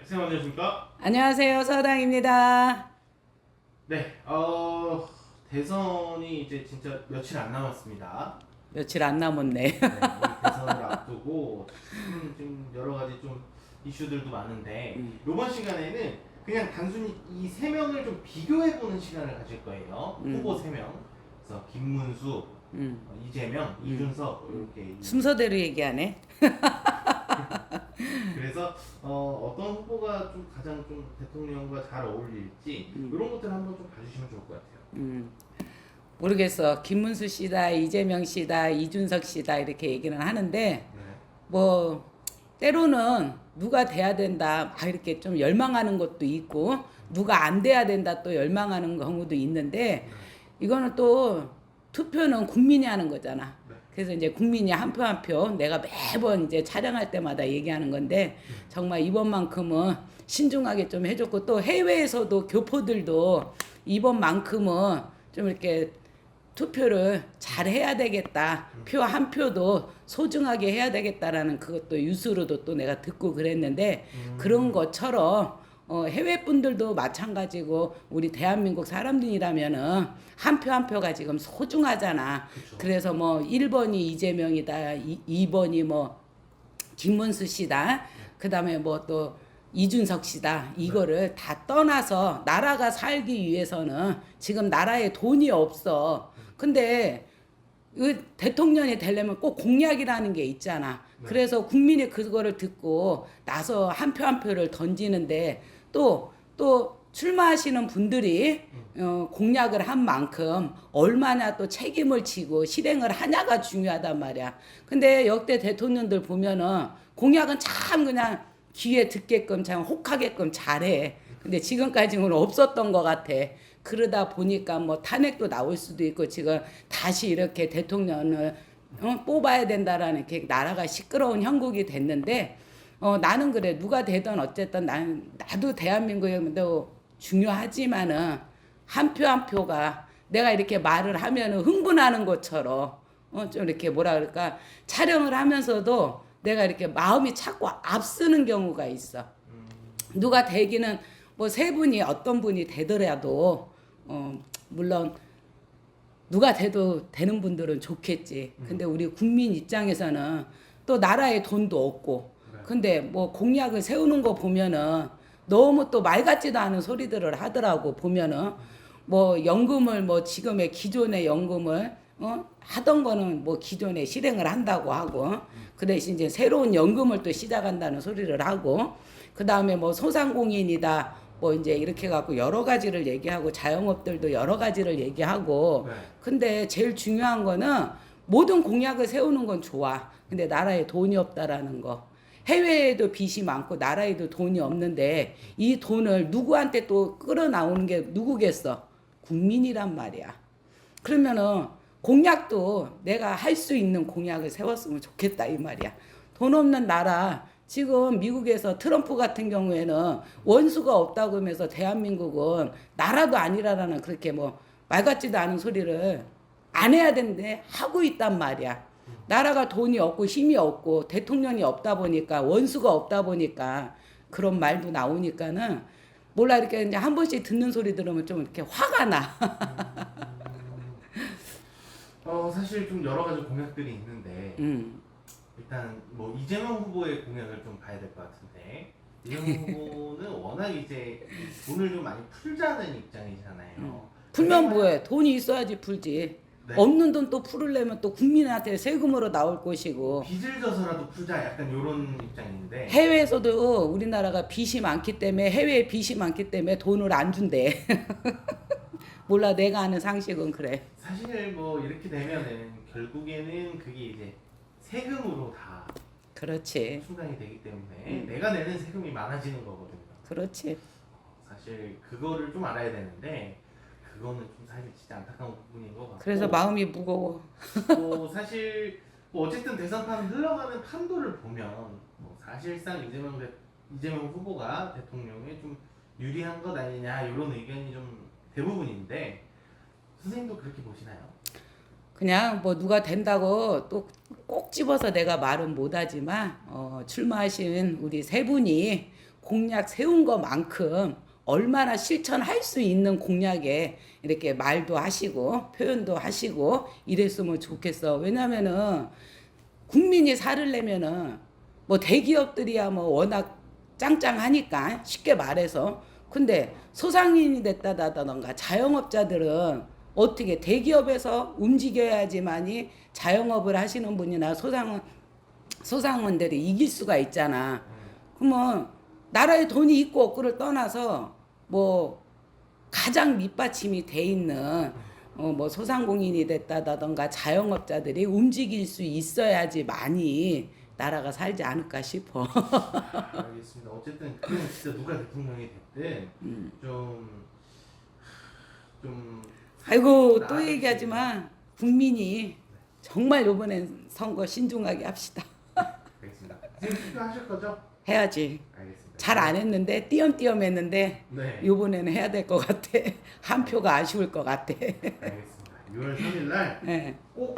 선생님 안녕하십니까? 안녕하세요. 서당입니다. 네, 대선이 이제 진짜 며칠 안 남았습니다. 며칠 안 남았네. 네, 이 대선을 앞두고 좀 여러 가지 좀 이슈들도 많은데 이번 시간에는 그냥 단순히 이 세 명을 좀 비교해보는 시간을 가질 거예요. 후보 세 명. 그래서 김문수, 이재명, 이준석 이렇게. 순서대로 얘기하네. 그래서 어떤 후보가 좀 가장 좀 대통령과 잘 어울릴지 이런 것들 한번 좀 봐주시면 좋을 것 같아요. 모르겠어. 김문수 씨다, 이재명 씨다, 이준석 씨다 이렇게 얘기는 하는데 네. 뭐 때로는 누가 돼야 된다 막 이렇게 좀 열망하는 것도 있고 누가 안 돼야 된다 또 열망하는 경우도 있는데 이거는 또 투표는 국민이 하는 거잖아. 그래서 이제 국민이 한 표 한 표 내가 매번 이제 촬영할 때마다 얘기하는 건데 정말 이번만큼은 신중하게 좀 해줬고 또 해외에서도 교포들도 이번만큼은 좀 이렇게 투표를 잘 해야 되겠다. 표 한 표도 소중하게 해야 되겠다라는 그것도 뉴스로도 또 내가 듣고 그랬는데 그런 것처럼 해외 분들도 마찬가지고 우리 대한민국 사람들이라면은 한 표 한 표가 지금 소중하잖아. 그쵸. 그래서 뭐 1번이 이재명이다, 2번이 뭐 김문수 씨다, 그다음에 뭐 또 이준석 씨다. 이거를 다 떠나서 나라가 살기 위해서는 지금 나라에 돈이 없어. 근데 그 대통령이 되려면 꼭 공약이라는 게 있잖아. 그래서 국민이 그거를 듣고 나서 한 표 한 표를 던지는데 또 출마하시는 분들이 공약을 한 만큼 얼마나 또 책임을 지고 실행을 하냐가 중요하단 말이야. 근데 역대 대통령들 보면은 공약은 참 그냥 귀에 듣게끔 참 혹하게끔 잘해. 근데 지금까지는 없었던 것 같아. 그러다 보니까 뭐 탄핵도 나올 수도 있고 지금 다시 이렇게 대통령을 뽑아야 된다라는 게 나라가 시끄러운 형국이 됐는데 나는 그래. 누가 되든 어쨌든 나도 대한민국에도 중요하지만은 한 표 한 표가 내가 이렇게 말을 하면은 흥분하는 것처럼 좀 이렇게 뭐라 그럴까 촬영을 하면서도 내가 이렇게 마음이 자꾸 앞서는 경우가 있어. 누가 되기는 뭐 세 분이 어떤 분이 되더라도 물론 누가 돼도 되는 분들은 좋겠지. 근데 우리 국민 입장에서는 또 나라에 돈도 없고 근데 뭐 공약을 세우는 거 보면은 너무 또 말 같지도 않은 소리들을 하더라고. 보면은 뭐 연금을 뭐 지금의 기존의 연금을 하던 거는 뭐 기존에 실행을 한다고 하고 그 대신 이제 새로운 연금을 또 시작한다는 소리를 하고 그 다음에 뭐 소상공인이다 뭐 이제 이렇게 갖고 여러 가지를 얘기하고 자영업들도 여러 가지를 얘기하고 근데 제일 중요한 거는 모든 공약을 세우는 건 좋아. 근데 나라에 돈이 없다라는 거. 해외에도 빚이 많고 나라에도 돈이 없는데 이 돈을 누구한테 또 끌어나오는 게 누구겠어? 국민이란 말이야. 그러면은 공약도 내가 할 수 있는 공약을 세웠으면 좋겠다 이 말이야. 돈 없는 나라 지금 미국에서 트럼프 같은 경우에는 원수가 없다고 하면서 대한민국은 나라도 아니라라는 그렇게 뭐 말 같지도 않은 소리를 안 해야 되는데 하고 있단 말이야. 나라가 돈이 없고 힘이 없고 대통령이 없다 보니까 원수가 없다 보니까 그런 말도 나오니까는 몰라 이렇게 이제 한 번씩 듣는 소리 들으면 좀 이렇게 화가 나. 사실 좀 여러 가지 공약들이 있는데 일단 뭐 이재명 후보의 공약을 좀 봐야 될 것 같은데 이재명 후보는 워낙 이제 돈을 좀 많이 풀자는 입장이잖아요. 풀면 뭐해? 돈이 있어야지 풀지. 네. 없는 돈 또 풀으려면 또 국민한테 세금으로 나올 것이고 빚을 져서라도 풀자 약간 이런 입장인데 해외에서도 우리나라가 빚이 많기 때문에 해외에 빚이 많기 때문에 돈을 안 준대. 몰라 내가 아는 상식은 그래. 사실 뭐 이렇게 되면은 결국에는 그게 이제 세금으로 다 그렇지. 충당이 되기 때문에 내가 내는 세금이 많아지는 거거든요. 그렇지. 사실 그거를 좀 알아야 되는데 그거는 좀 사실 진짜 안타까운 부분인 것 같고 그래서 마음이 무거워. 또 사실 뭐 어쨌든 대선판 흘러가는 판도를 보면 뭐 사실상 이재명 후보가 대통령에 좀 유리한 것 아니냐 이런 의견이 좀 대부분인데 선생님도 그렇게 보시나요? 그냥 뭐 누가 된다고 또 꼭 집어서 내가 말은 못하지만 출마하신 우리 세 분이 공약 세운 것만큼 얼마나 실천할 수 있는 공약에 이렇게 말도 하시고 표현도 하시고 이랬으면 좋겠어. 왜냐면은 국민이 살을 내면은 뭐 대기업들이야 뭐 워낙 짱짱하니까 쉽게 말해서. 근데 소상인이 됐다던가 자영업자들은 어떻게 대기업에서 움직여야지만이 자영업을 하시는 분이나 소상원들이 이길 수가 있잖아. 그러면 나라에 돈이 있고 없고를 떠나서 뭐 가장 밑받침이 돼 있는 뭐 소상공인이 됐다던가 자영업자들이 움직일 수 있어야지 많이 나라가 살지 않을까 싶어. 알겠습니다. 어쨌든 그건 진짜 누가 대통령이 됐든 좀 아이고 또 얘기하지 마. 국민이 정말 이번엔 선거 신중하게 합시다. 알겠습니다. 지금 투표하실 거죠? 해야지. 알겠습니다. 잘 안 했는데 띄엄띄엄 했는데 네. 이번에는 해야 될 것 같아. 한 표가 아쉬울 것 같아. 알겠습니다. 6월 3일 날 네. 꼭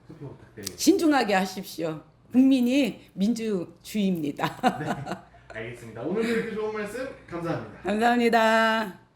투표 부탁드리겠습니다. 신중하게 하십시오. 국민이 민주주의입니다. 네. 알겠습니다. 오늘도 이렇게 좋은 말씀 감사합니다. 감사합니다.